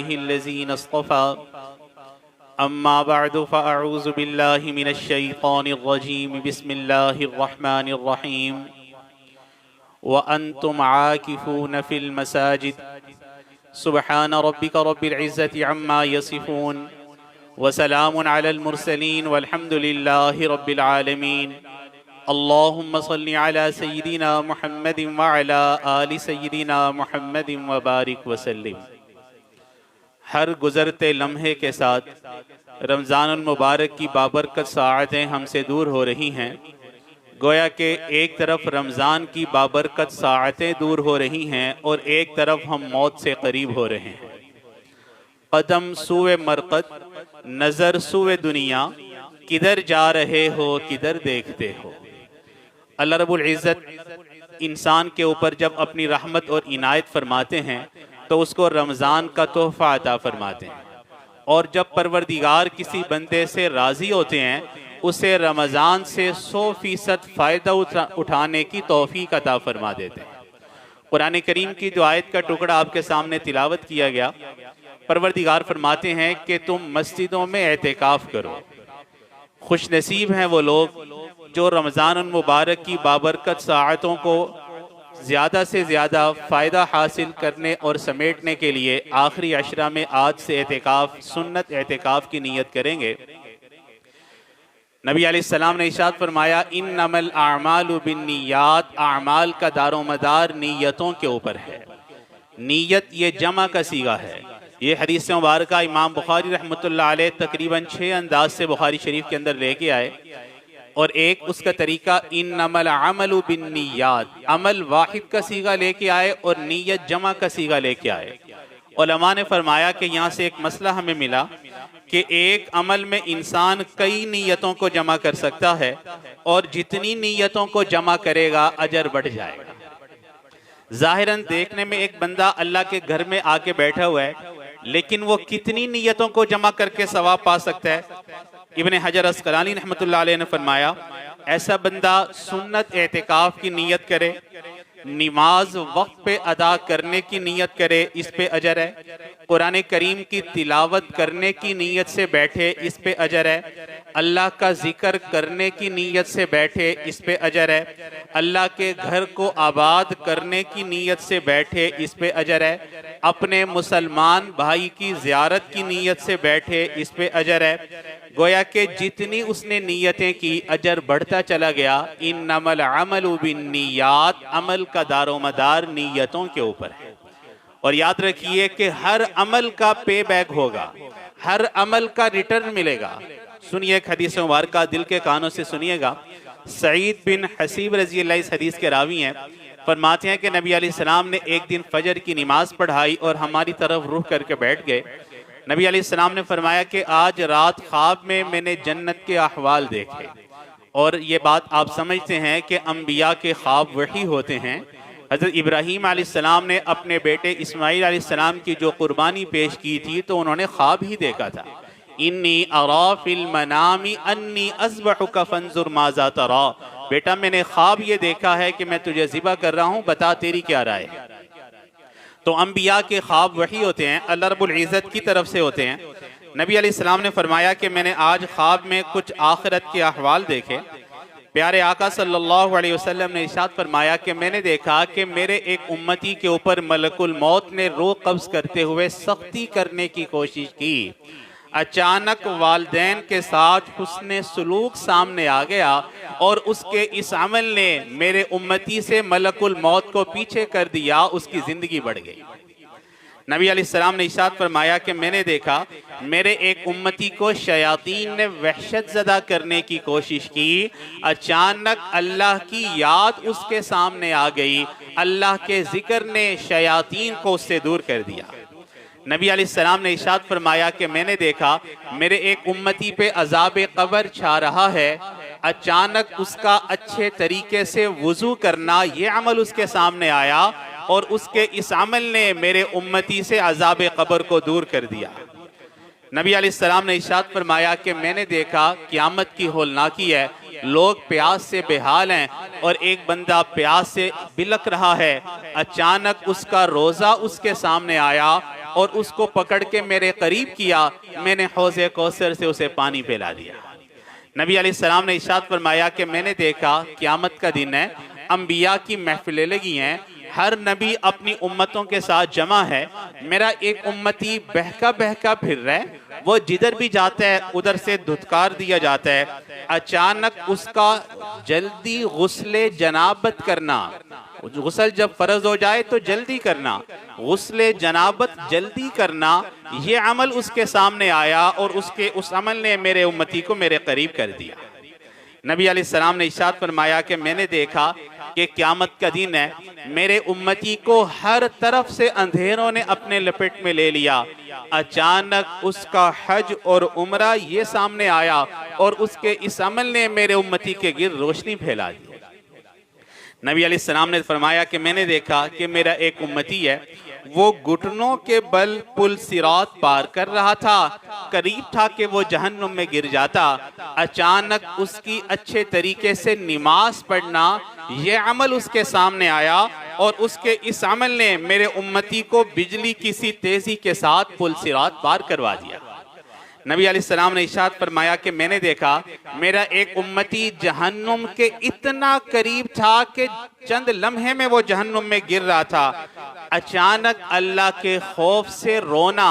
इबादिहिल्लज़ीना इस्तफ़ा अम्मा बअदु फ़अऊज़ु बिल्लाहि मिनश्शैतानिर्रजीम बिस्मिल्लाहिर्रहमानिर्रहीम व अंतुम आकिफून फ़िल मसाजिद सुब्हान रब्बिका रब्बिल इज़्ज़ति अम्मा यसिफून व सलामुन अलल मुरसलीन वल्हम्दुलिल्लाहि रब्बिल आलमीन। अल्लाहुम्मा सल्लि अला सय्यिदिना मुहम्मदिन व अला आलि सय्यिदिना मुहम्मदिन व बारिक व सल्लिम। हर गुज़रते लम्हे के साथ रमज़ानुल मुबारक की बाबरकत साअतें हमसे दूर हो रही हैं। गोया के एक तरफ रमज़ान की बाबरकत साअतें दूर हो रही हैं और एक तरफ हम मौत से करीब हो रहे हैं। कदम सूए मरकत, नज़र सूए दुनिया, किधर जा रहे हो किधर देखते हो। अल्लाह रब्बुल इज़्ज़त इंसान के ऊपर जब अपनी रहमत और इनायत फरमाते हैं तो उसको रमज़ान का तोहफ़ा अता फरमाते हैं, और जब परवरदिगार किसी बंदे से राज़ी होते हैं उसे रमज़ान से 100% फ़ायदा उठाने की तौफ़ीक अता फरमा देते हैं। कुरान करीम की जो आयत का टुकड़ा आपके सामने तिलावत किया गया, परवरदिगार फरमाते हैं कि तुम मस्जिदों में एतिकाफ़ करो। खुश नसीब हैं वो लोग जो रमज़ानुल मुबारक की बाबरकत साअतों को ज़्यादा से ज़्यादा फ़ायदा हासिल करने और समेटने के लिए आखिरी अशरा में आज से एतिकाफ़, सुन्नत एतिकाफ़ की नीयत करेंगे। नबी अलैहिस्सलाम ने इरशाद फरमाया, इन्नमल आमालु बिन्नियात, आमाल का दारोमदार नीयतों के ऊपर है। नीयत ये जमा का सीगा है। ये हदीस मुबारक इमाम बुखारी रहमतुल्लाह अलैह तकरीबन 6 अंदाज से बुखारी शरीफ के अंदर लेके आए, और एक उसका तरीका इन्नमल अमलु बिन्नियात, अमल वाहिद का सीगा लेके आए और नीयत जमा का सीगा लेके आए। उलमा ने फरमाया कि यहाँ से एक मसला हमें मिला कि एक अमल में इंसान कई नीयतों को जमा कर सकता है, और जितनी नीयतों को जमा करेगा अजर बढ़ जाएगा। जाहिरन देखने में एक बंदा अल्लाह के घर में आके बैठा हुआ है, लेकिन वो कितनी नीयतों को जमा करके सवाब पा सकता है। इब्ने हजर अस्कलानी रहमतुल्लाह अलैह ने फरमाया, ऐसा बंदा सुन्नत एतिकाफ की नीयत करे, नमाज वक्त पे अदा करने की नीयत करे, इस पे अजर है। कुरान करीम की तिलावत करने की नीयत से बैठे, इस पे अजर है। अल्लाह का जिक्र करने की नीयत से बैठे, इस पे अजर है। अल्लाह के घर को आबाद करने की नीयत से बैठे, इस पे अजर है। अपने मुसलमान भाई की ज़ियारत की नीयत से बैठे, इस पे अजर है। गोया के जितनी उसने नीयतें की अजर बढ़ता चला गया। इन्नमल अमलु बिन्नियात, अमल का दारोमदार नीयतों के ऊपर है। और याद रखिए कि हर अमल का पे बैक होगा, हर अमल का रिटर्न मिलेगा। सुनिए एक हदीस मुबारक, दिल के कानों से सुनिएगा। सईद बिन हसीब रज़ी अल्लाह इस हदीस के रावी हैं। फरमाते हैं कि नबी अलैहिस्सलाम ने एक दिन फजर की नमाज पढ़ाई और हमारी तरफ रुख करके बैठ गए। नबी अलैहिस्सलाम ने फरमाया कि आज रात ख्वाब में मैंने जन्नत के अहवाल देखे। और ये बात आप समझते हैं कि अम्बिया के ख्वाब वही होते हैं। हज़रत इब्राहीम अलैहिस्सलाम ने अपने बेटे इस्माईल अलैहिस्सलाम की जो कुर्बानी पेश की थी तो उन्होंने ख्वाब ही देखा था। इन्नी अरा फिल मनामी अन्नी अज़बहुका फंजुर माज़ा तरा, बेटा मैंने ख्वाब ये देखा है कि मैं तुझे ज़िबा कर रहा हूँ, बता तेरी क्या राय है। तो अम्बिया के ख्वाब वही होते हैं, अल्लाह रब्बुल इज़्ज़त की तरफ से होते हैं। नबी अलैहिस्सलाम ने फरमाया कि मैंने आज ख्वाब में कुछ आखिरत के अहवाल देखे। प्यारे आका सल्लल्लाहु अलैहि वसल्लम ने इरशाद फरमाया कि मैंने देखा कि मेरे एक उम्मती के ऊपर मलकुल मौत ने रूह कब्ज़ करते हुए सख्ती करने की कोशिश की। अचानक वालिदैन के साथ हुस्ने सुलूक सामने आ गया और उसके इस अमल ने मेरे उम्मती से मलकुल मौत को पीछे कर दिया, उसकी जिंदगी बढ़ गई। नबी अलैहिस्सलाम ने इरशाद फरमाया कि मैंने देखा मेरे एक उम्मती को शयातीन ने वहशत ज़दा करने की कोशिश की। अचानक अल्लाह की याद उसके सामने आ गई, अल्लाह के जिक्र ने शयातीन को उससे दूर कर दिया। नबी अलैहिस्सलाम ने इरशाद फरमाया कि मैंने देखा मेरे एक उम्मती पे अज़ाब कब्र छा रहा है। अचानक उसका अच्छे तरीके से वुज़ू करना ये अमल उसके सामने आया और उसके इस अमल ने मेरे उम्मती से अज़ाब कब्र को दूर कर दिया। नबी अलैहिस्सलाम ने इरशाद फरमाया कि मैंने देखा क़यामत की होलनाकी है, लोग प्यास से बेहाल हैं और एक बंदा प्यास से बिलक रहा है। अचानक उसका रोज़ा उसके सामने आया और उसको पकड़ के मेरे करीब किया, मैंने हौज़े कौसर से उसे पानी पिला दिया। नबी अलैहिस्सलाम ने इरशाद फरमाया कि मैंने देखा क़यामत का दिन है, अंबिया की महफिलें लगी हैं, हर नबी अपनी उम्मतों के साथ जमा है, मेरा एक उम्मती बहका बहका फिर रहा है, वो जिधर भी जाता है उधर से धुतकार दिया जाता है। अचानक उसका जल्दी गुस्ले जनाबत करना, गुस्ल जब फर्ज हो जाए तो जल्दी करना, गुस्ले जनाबत जल्दी करना, ये अमल उसके सामने आया और उस अमल ने मेरे उम्मती को मेरे करीब कर दिया। नबी अलैहिस्सलाम ने इरशाद फरमाया कि मैंने देखा कि क़यामत का दिन है, मेरे उम्मती को हर तरफ से अंधेरों ने अपने लपेट में ले लिया। अचानक उसका हज और उम्रा ये सामने आया और उसके इस अमल ने मेरे उम्मती के गिर्द रोशनी फैला दी। नबी अलैहिस्सलाम ने फरमाया कि मैंने देखा कि मेरा एक उम्मती है, वो घुटनों के बल पुल सिरात पार कर रहा था, करीब था कि वो जहन्नुम में गिर जाता। अचानक उसकी अच्छे तरीके से नमाज पढ़ना ये अमल उसके सामने आया और उसके इस अमल ने मेरे उम्मती को बिजली की सी तेजी के साथ पुल सिरात पार करवा दिया। नबी अलैहिस्सलाम ने इरशाद फरमाया कि मैंने देखा मेरा एक उम्मती जहन्नुम के इतना करीब था कि चंद लम्हे में वो जहन्नुम में गिर रहा था। अचानक अल्लाह के खौफ से रोना,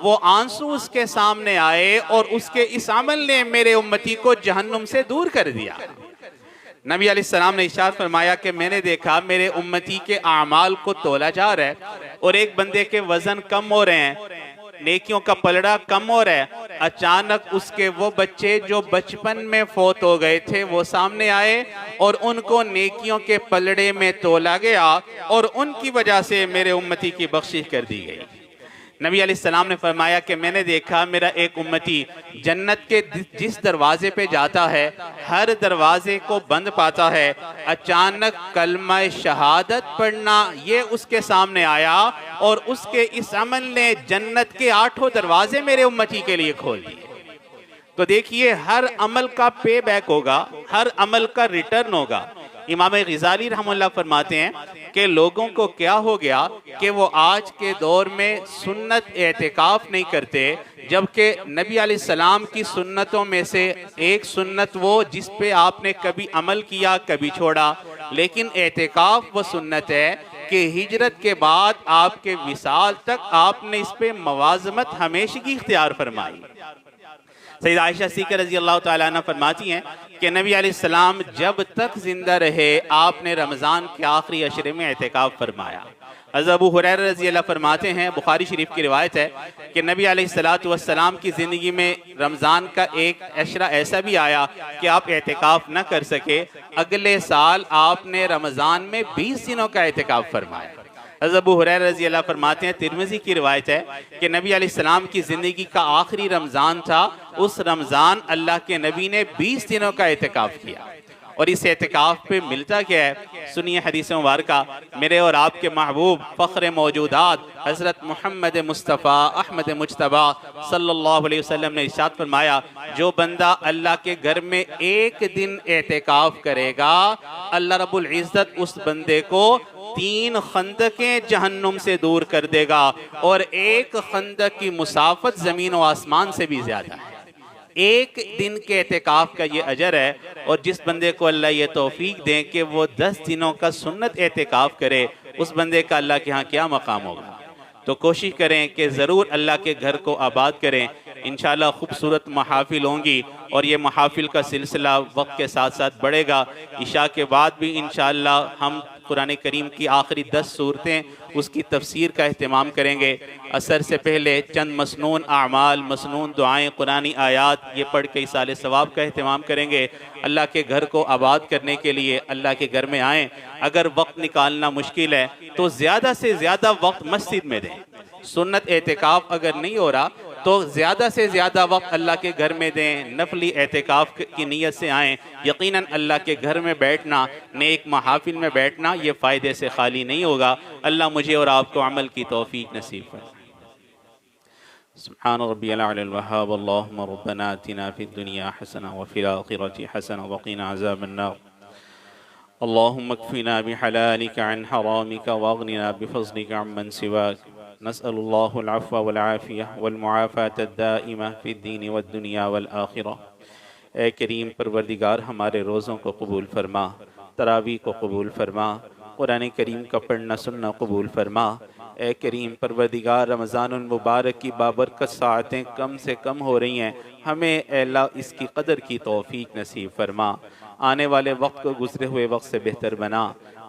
वो आंसू उसके सामने आए और उसके इस अमल ने मेरे उम्मती को जहन्नुम से दूर कर दिया। नबी अलैहिस्सलाम ने इरशाद फरमाया कि मैंने देखा मेरे उम्मती के आमाल को तोला जा रहा है और एक बंदे के वजन कम हो रहे हैं, नेकियों का पलड़ा कम हो रहा है। अचानक उसके वो बच्चे जो बचपन में फौत हो गए थे वो सामने आए और उनको नेकियों के पलड़े में तोला गया और उनकी वजह से मेरे उम्मती की बख्शिश कर दी गई। नबी अलैहिस्सलाम ने फरमाया कि मैंने देखा मेरा एक उम्मती जन्नत के जिस दरवाजे पे जाता है हर दरवाजे को बंद पाता है। अचानक कलमा शहादत पढ़ना ये उसके सामने आया और उसके इस अमल ने जन्नत के 8 दरवाजे मेरे उम्मती के लिए खोल दिए। तो देखिए हर अमल का पे बैक होगा, हर अमल का रिटर्न होगा। इमाम ग़ज़ाली रहमतुल्लाह फरमाते हैं कि लोगों को क्या हो गया कि वो आज के दौर में सुन्नत एतिकाफ नहीं करते, जबकि नबी अलैहिस्सलाम की सुन्नतों में से एक सुन्नत वो जिस पे आपने कभी अमल किया कभी छोड़ा, लेकिन एतिकाफ वो सुन्नत है कि हिजरत के बाद आपके विसाल तक आपने इस पे मवाज़मत हमेशगी इख्तियार फरमाई। सैयदा आयशा सिद्दीक़ा रज़ी अल्लाह तआला अन्हा फरमाती हैं कि नबी अलैहिस्सलाम जब तक जिंदा रहे आपने रमज़ान के आखिरी अशरे में एतिकाफ फरमाया। हज़रत अबू हुरैरा रज़ी अल्लाह फरमाते हैं, बुखारी शरीफ की रिवायत है कि नबी अलैहिस्सलातु वस्सलाम की ज़िंदगी में रमज़ान का एक अशरा ऐसा भी आया कि आप एतिकाफ न कर सके। अगले साल आपने रमज़ान में 20 दिनों का एतिकाफ फरमाया। हज़रत अबू हुरैरा रज़ी अल्लाह फरमाते हैं, तिरमिज़ी की रिवायत है कि नबी अलैहिस्सलाम की ज़िंदगी का आखिरी रमज़ान था, उस रमज़ान अल्लाह के नबी ने 20 दिनों का एतिकाफ किया। और इस एतिकाफ पे मिलता क्या है, सुनिए हदीस मुबारका। मेरे और आपके महबूब फ़ख्र मौजूदात हज़रत मोहम्मद मुस्तफ़ा अहमद मुज्तबा सल्लल्लाहु अलैहि वसल्लम ने इरशाद फरमाया, जो बंदा अल्लाह के घर में एक दिन एतिकाफ करेगा अल्लाह रब्बुल इज़्ज़त उस बंदे को 3 खंदकें जहन्नुम से दूर कर देगा और एक खंदक की मुसाफत ज़मीन व आसमान से भी ज़्यादा है। एक दिन के एतिकाफ का ये अजर है और जिस बंदे को अल्लाह ये तौफीक दें कि वो 10 दिनों का सुन्नत एतिकाफ करे, उस बंदे का अल्लाह के यहाँ क्या मकाम होगा। तो कोशिश करें कि ज़रूर अल्लाह के घर को आबाद करें। इंशाअल्लाह खूबसूरत महाफिल होंगी और ये महाफिल का सिलसिला वक्त के साथ साथ बढ़ेगा। इशा के बाद भी इंशाअल्लाह हम कुरान करीम की आखिरी 10 सूरतें उसकी तफसीर का अहतमाम करेंगे। असर से पहले चंद मसनून आमाल, मसनून दुआएँ, कुरानी आयात ये पढ़ के इसाले सवाब का अहतमाम करेंगे। अल्लाह के घर को आबाद करने के लिए अल्लाह के घर में आएँ। अगर वक्त निकालना मुश्किल है तो ज़्यादा से ज़्यादा वक्त मस्जिद में दें। सुन्नत एतिकाफ अगर नहीं हो रहा तो ज़्यादा से ज़्यादा वक्त अल्लाह के घर में दें। नफली एतिकाफ की नीयत से आएँ। यकीनन अल्लाह के घर में बैठना, नेक महाफिल में बैठना ये फ़ायदे से खाली नहीं होगा। अल्लाह मुझे और आपको अमल की तौफीक नसीब करे। सुब्हान रब्बियल अअला वहाब अल्लाहुम्मा रब्बना आतिना फिद दुनिया हसना व फिल आखिरति हसना व क़िना अज़ाबन नार अल्लाहुम्मा कफ़िना बिहलालिका अन हरामिका वअग़निना बिफ़ज़लिका अम्मन सिवाक नसअलुल्लाहुल अफ़्व वल आफ़ियह वल मुआफ़ात अद-दाइमा फ़िद्दीन वद्दुनिया वल आखिरह। ए करीम परवरदिगार हमारे रोज़ों को कबूल फरमा, तरावी को कबूल फरमा, कुरान करीम का पढ़ना सुनना कबूल फरमा। ए करीम परवरदिगार रमज़ानुल मुबारक की बाबरकत साअतें कम से कम हो रही हैं, हमें अल्लाह इसकी कदर की तौफ़ीक नसीब फरमा। आने वाले वक्त को गुज़रे हुए वक्त से बेहतर बना,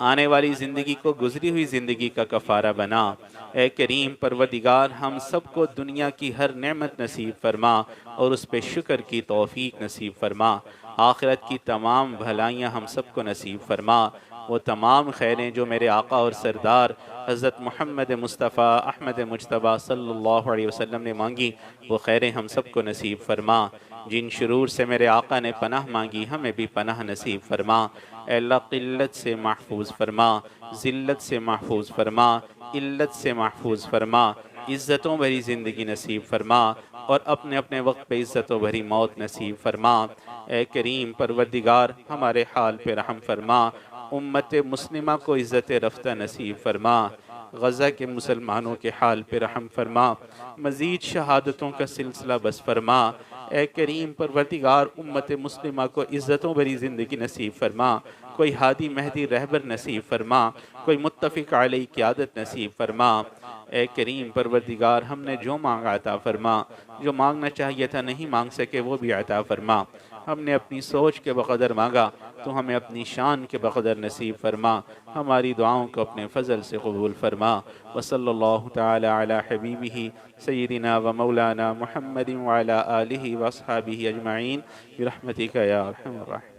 आने वाली ज़िंदगी को गुज़री हुई ज़िंदगी का कफ़ारा बना। ए करीम परवरदिगार हम सबको दुनिया की हर नेमत नसीब फरमा और उस पर शुक्र की तौफ़ीक नसीब फरमा। आखिरत की तमाम भलाइयाँ हम सबको नसीब फरमा। वो तमाम खैरें जो मेरे आका और सरदार हज़रत मोहम्मद मुस्तफ़ा अहमद मुज्तबा सल्लल्लाहु अलैहि वसल्लम ने मांगी, वो खैरें हम सबको नसीब फरमा। जिन शुरूर से मेरे आका ने पनाह मांगी, हमें भी पनाह नसीब फरमा। अल्लाह क़िल्लत से महफूज फरमा, ज़िल्लत से महफूज फरमा, इल्लत से महफूज फरमा, इज़्ज़तों भरी ज़िंदगी नसीब फरमा और अपने अपने वक्त पे इज़्ज़तों भरी मौत नसीब फरमा। ए करीम परवरदिगार हमारे हाल पे रहम फरमा, उम्मत मुस्लिमा को इज़्ज़त रफ्ता नसीब फरमा। गज़ा के मुसलमानों के हाल पे रहम फरमा, मज़ीद शहादतों का सिलसिला बस फरमा। ए करीम परवरदिगार उम्मत मुस्लिमा को इज़्ज़तों भरी ज़िंदगी नसीब फरमा। कोई हादी महदी रहबर नसीब फरमा, कोई मुत्तफ़िक़ अलैहि क़यादत नसीब फरमा। ए करीम परवरदिगार हमने जो मांगा अता फरमा, जो मांगना चाहिए था नहीं मांग सके वो भी अता फरमा। हमने अपनी सोच के बक़दर मांगा तो हमें अपनी शान के बक़दर नसीब फरमा। हमारी दुआओं को अपने फ़ज़ल से कबूल फरमा। व सल्लल्लाहु तआला अला हबीबिही सय्यिदिना व मौलाना मुहम्मदिन व अला आलिहि व अस्हाबिहि अजमईन बिरहमतिका या अरहमर राहिमीन।